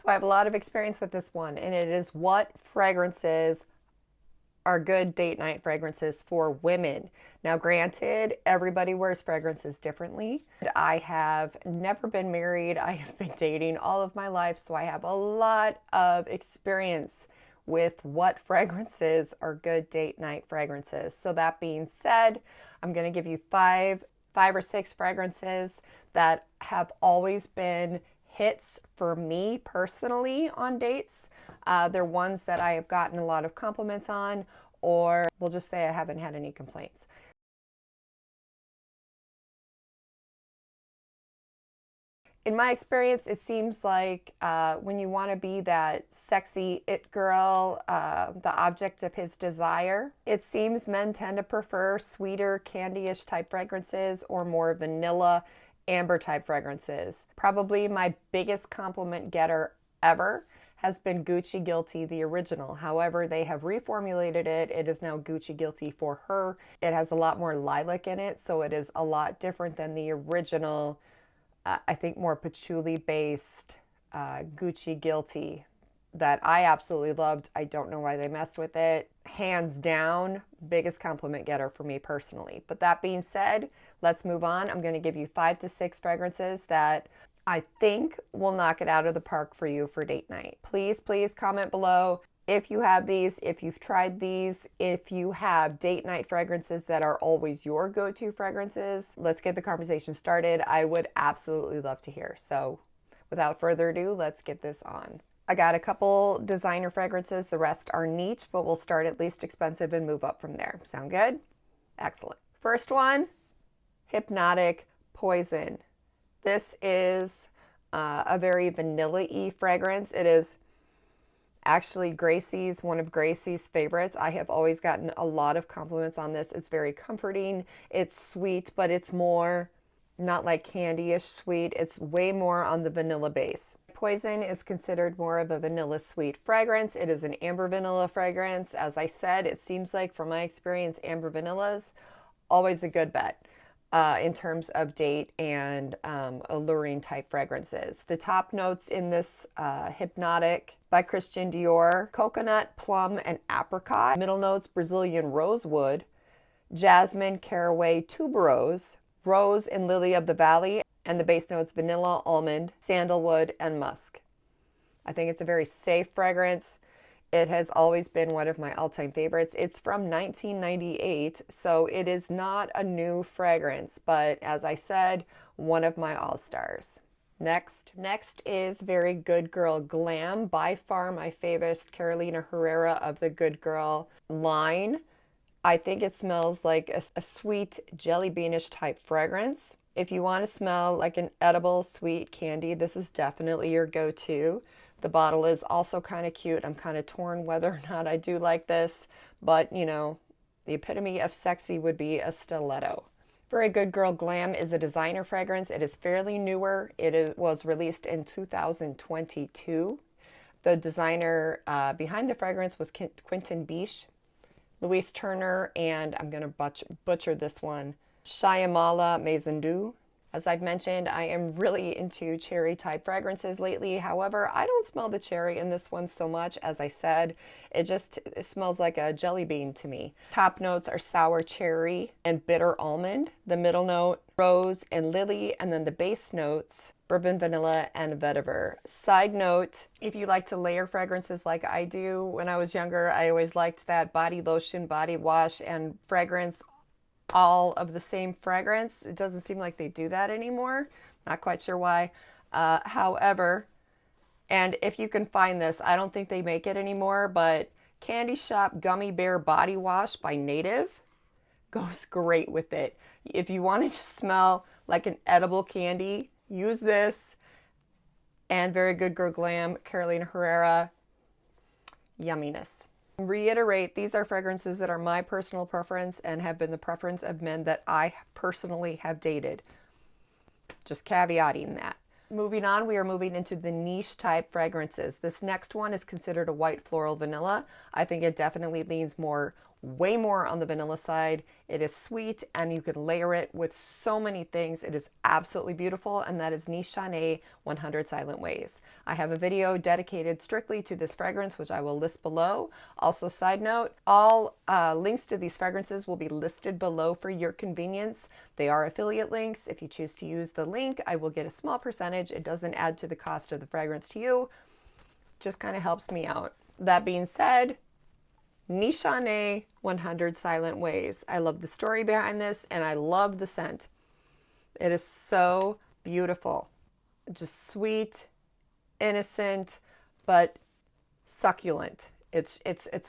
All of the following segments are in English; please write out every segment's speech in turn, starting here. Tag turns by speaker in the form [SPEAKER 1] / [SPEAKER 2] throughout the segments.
[SPEAKER 1] So I have a lot of experience with this one, and it is what fragrances are good date night fragrances for women. Now, granted, everybody wears fragrances differently. I have never been married. I have been dating all of my life, so I have a lot of experience with what fragrances are good date night fragrances. So that being said, I'm going to give you five or six fragrances that have always been hits for me personally on dates. They're ones that I have gotten a lot of compliments on, or we'll just say I haven't had any complaints. In my experience, it seems like when you want to be that sexy it girl, the object of his desire, it seems men tend to prefer sweeter, candy-ish type fragrances or more vanilla, amber type fragrances. Probably my biggest compliment getter ever has been Gucci Guilty, the original. However, they have reformulated it. It is now Gucci Guilty for her. It has a lot more lilac in it, so it is a lot different than the original, I think more patchouli based Gucci Guilty that I absolutely loved. I don't know why they messed with it. Hands down, biggest compliment getter for me personally. But that being said, let's move on. I'm going to give you 5 to 6 fragrances that I think will knock it out of the park for you for date night. Please, please comment below if you have these, if you've tried these, if you have date night fragrances that are always your go-to fragrances. Let's get the conversation started. I would absolutely love to hear. So without further ado, let's get this on. I got a couple designer fragrances. The rest are niche, but we'll start at least expensive and move up from there. Sound good? Excellent. First one, Hypnotic Poison. This is a very vanilla-y fragrance. It is actually one of Gracie's favorites. I have always gotten a lot of compliments on this. It's very comforting. It's sweet, but it's more not like candy-ish sweet. It's way more on the vanilla base. Poison is considered more of a vanilla sweet fragrance. It is an amber vanilla fragrance. As I said, it seems like from my experience, amber vanillas, always a good bet. In terms of date and alluring type fragrances. The top notes in this Hypnotic by Christian Dior: coconut, plum, and apricot. Middle notes: Brazilian rosewood, jasmine, caraway, tuberose, rose and lily of the valley, and the base notes: vanilla, almond, sandalwood, and musk. I think it's a very safe fragrance. It has always been one of my all-time favorites. It's from 1998, so it is not a new fragrance, but as I said, one of my all-stars. Next is Very Good Girl Glam. By far my favorite Carolina Herrera of the Good Girl line. I think it smells like a sweet jelly beanish type fragrance. If you want to smell like an edible sweet candy, this is definitely your go-to. The bottle is also kind of cute. I'm kind of torn whether or not I do like this, but you know, the epitome of sexy would be a stiletto. Very Good Girl Glam is a designer fragrance. It is fairly newer. Was released in 2022. The designer behind the fragrance was Quentin Biche, Louise Turner, and I'm going to butcher this one, Shyamala Maisondu. As I've mentioned, I am really into cherry type fragrances lately. However, I don't smell the cherry in this one so much. As I said, it smells like a jelly bean to me. Top notes are sour cherry and bitter almond. The middle note, rose and lily, and then the base notes, bourbon vanilla and vetiver. Side note, if you like to layer fragrances like I do, when I was younger, I always liked that body lotion, body wash, and fragrance all of the same fragrance. It doesn't seem like they do that anymore. Not quite sure why. However, and if you can find this, I don't think they make it anymore, but Candy Shop Gummy Bear Body Wash by Native goes great with it. If you want to just smell like an edible candy, use this. And Very Good Girl Glam, Carolina Herrera, yumminess. Reiterate, these are fragrances that are my personal preference and have been the preference of men that I personally have dated. Just caveating that. Moving on, we are moving into the niche type fragrances. This next one is considered a white floral vanilla. I think it definitely leans more way more on the vanilla side. It is sweet and you can layer it with so many things. It is absolutely beautiful, and that is Nishane 100 Silent Ways. I have a video dedicated strictly to this fragrance, which I will list below. Also, side note, all links to these fragrances will be listed below for your convenience. They are affiliate links. If you choose to use the link, I will get a small percentage. It doesn't add to the cost of the fragrance to you, just kind of helps me out. That being said, Nishane 100 Silent Ways. I love the story behind this, and I love the scent. It is so beautiful. Just sweet, innocent, but succulent. It's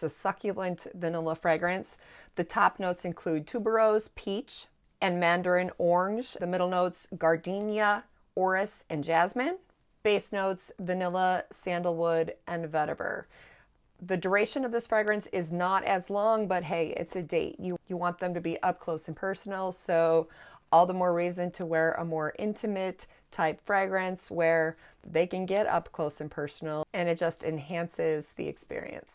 [SPEAKER 1] a succulent vanilla fragrance. The top notes include tuberose, peach, and mandarin orange. The middle notes, gardenia, orris, and jasmine. Base notes, vanilla, sandalwood, and vetiver. The duration of this fragrance is not as long, but hey, it's a date. You want them to be up close and personal, so all the more reason to wear a more intimate type fragrance where they can get up close and personal, and it just enhances the experience.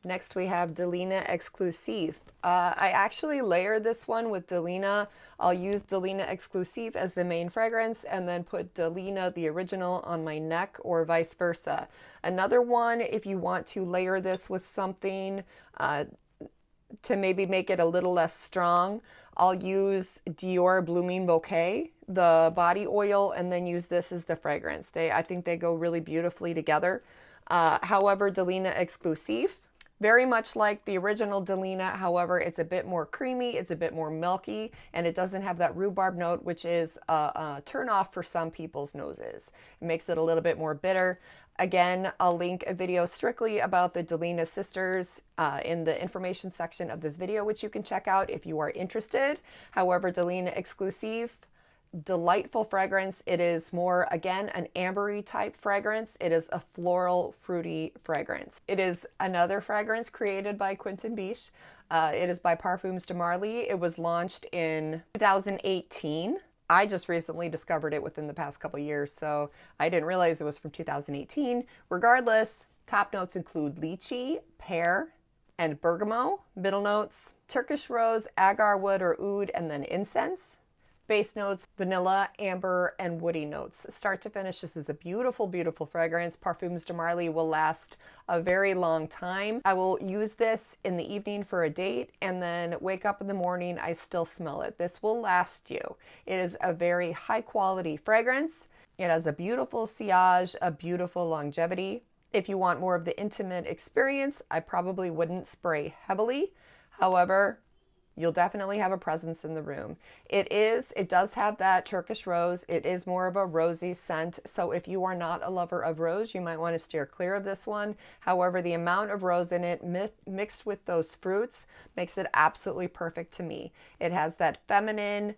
[SPEAKER 1] Next we have Delina Exclusif. I actually layer this one with Delina. I'll use Delina Exclusif as the main fragrance and then put Delina, the original, on my neck, or vice versa. Another one, if you want to layer this with something to maybe make it a little less strong, I'll use Dior Blooming Bouquet, the body oil, and then use this as the fragrance. I think they go really beautifully together. However, Delina Exclusif, very much like the original Delina, however, it's a bit more creamy, it's a bit more milky, and it doesn't have that rhubarb note, which is a turn off for some people's noses. It makes it a little bit more bitter. Again, I'll link a video strictly about the Delina sisters in the information section of this video, which you can check out if you are interested. However, Delina Exclusif, delightful fragrance. It is more, again, an ambery type fragrance. It is a floral, fruity fragrance. It is another fragrance created by Quentin Biche. It is by Parfums de Marly. It was launched in 2018. I just recently discovered it within the past couple years, so I didn't realize it was from 2018. Regardless, top notes include lychee, pear, and bergamot. Middle notes, Turkish rose, agar wood or oud, and then incense. Base notes, vanilla, amber, and woody notes. Start to finish, this is a beautiful, beautiful fragrance. Parfums de Marly will last a very long time. I will use this in the evening for a date, and then wake up in the morning, I still smell it. This will last you. It is a very high quality fragrance. It has a beautiful sillage, a beautiful longevity. If you want more of the intimate experience, I probably wouldn't spray heavily. However, you'll definitely have a presence in the room. It does have that Turkish rose. It is more of a rosy scent. So if you are not a lover of rose, you might want to steer clear of this one. However, the amount of rose in it mixed with those fruits makes it absolutely perfect to me. It has that feminine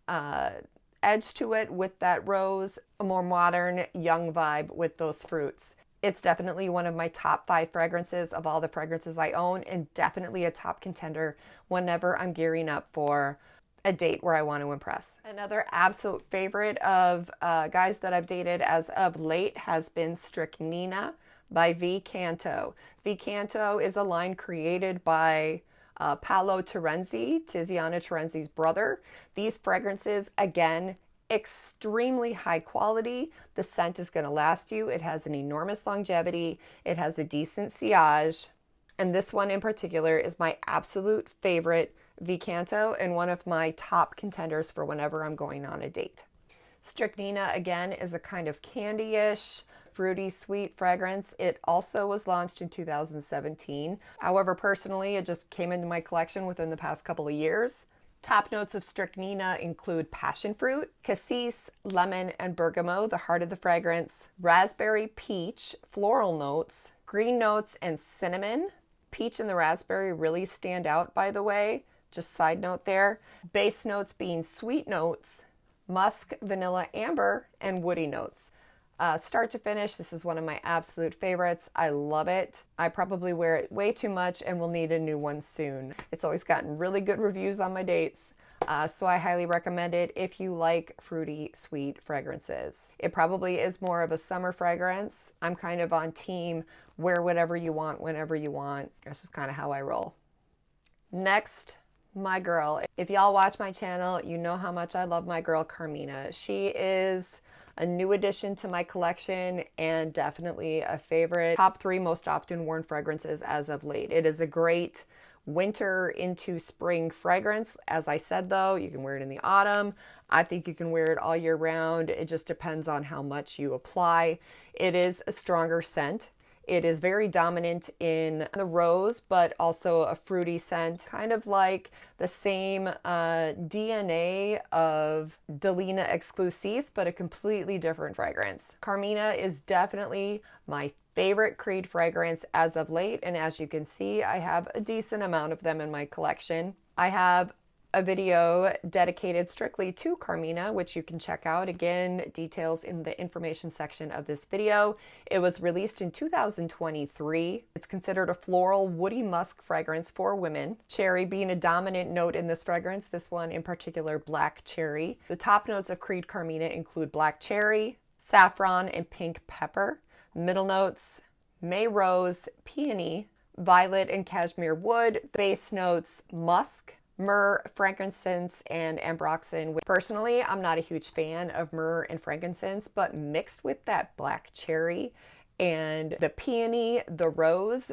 [SPEAKER 1] edge to it with that rose, a more modern, young vibe with those fruits. It's definitely one of my top 5 fragrances of all the fragrances I own, and definitely a top contender whenever I'm gearing up for a date where I want to impress. Another absolute favorite of guys that I've dated as of late has been Stricnina by Canto. Canto is a line created by Paolo Terenzi, Tiziana Terenzi's brother. These fragrances, again, extremely high quality. The scent is going to last you. It has an enormous longevity. It has a decent sillage. And this one in particular is my absolute favorite Canto and one of my top contenders for whenever I'm going on a date. Stricnina, again, is a kind of candy-ish, fruity, sweet fragrance. It also was launched in 2017. However, personally, it just came into my collection within the past couple of years. Top notes of Stricnina include passion fruit, cassis, lemon, and bergamot, the heart of the fragrance, raspberry, peach, floral notes, green notes, and cinnamon. Peach and the raspberry really stand out, by the way. Just side note there. Base notes being sweet notes, musk, vanilla, amber, and woody notes. Start to finish, this is one of my absolute favorites. I love it. I probably wear it way too much and will need a new one soon. It's always gotten really good reviews on my dates, so I highly recommend it if you like fruity, sweet fragrances. It probably is more of a summer fragrance. I'm kind of on team wear whatever you want, whenever you want. That's just kind of how I roll. Next, my girl. If y'all watch my channel, you know how much I love my girl Carmina. She is a new addition to my collection and definitely a favorite. Top 3 most often worn fragrances as of late. It is a great winter into spring fragrance. As I said though, you can wear it in the autumn. I think you can wear it all year round. It just depends on how much you apply. It is a stronger scent. It is very dominant in the rose, but also a fruity scent, kind of like the same DNA of Delina Exclusif, but a completely different fragrance. Carmina is definitely my favorite Creed fragrance as of late, and as you can see, I have a decent amount of them in my collection. I have a video dedicated strictly to Carmina, which you can check out. Again, details in the information section of this video. It was released in 2023. It's considered a floral, woody musk fragrance for women. Cherry being a dominant note in this fragrance, this one in particular, black cherry. The top notes of Creed Carmina include black cherry, saffron, and pink pepper. Middle notes, May rose, peony, violet, and cashmere wood. Base notes, musk, myrrh, frankincense, and ambroxan. Personally, I'm not a huge fan of myrrh and frankincense, but mixed with that black cherry and the peony, the rose,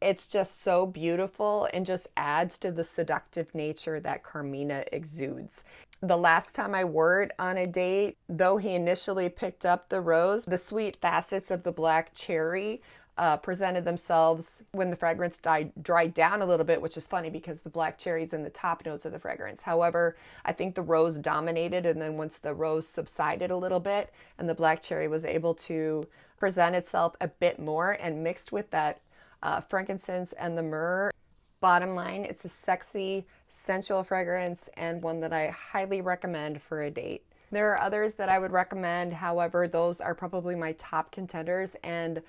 [SPEAKER 1] it's just so beautiful and just adds to the seductive nature that Carmina exudes. The last time I wore it on a date, though he initially picked up the rose, the sweet facets of the black cherry presented themselves when the fragrance dried down a little bit, which is funny because the black cherry is in the top notes of the fragrance. However, I think the rose dominated, and then once the rose subsided a little bit and the black cherry was able to present itself a bit more and mixed with that frankincense and the myrrh. Bottom line, it's a sexy, sensual fragrance and one that I highly recommend for a date. There are others that I would recommend, however, those are probably my top contenders, and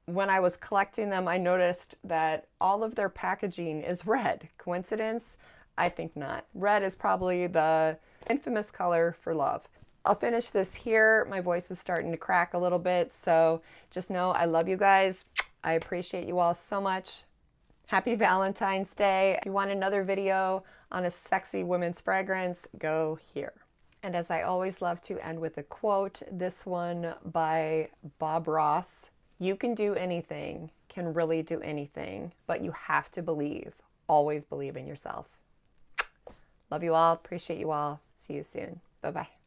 [SPEAKER 1] when I was collecting them, I noticed that all of their packaging is red. Coincidence? I think not. Red is probably the infamous color for love. I'll finish this here. My voice is starting to crack a little bit, so just know I love you guys. I appreciate you all so much. Happy Valentine's Day. If you want another video on a sexy women's fragrance, go here. And as I always love to end with a quote, this one by Bob Ross. You can do anything, can really do anything, but you have to believe. Always believe in yourself. Love you all. Appreciate you all. See you soon. Bye-bye.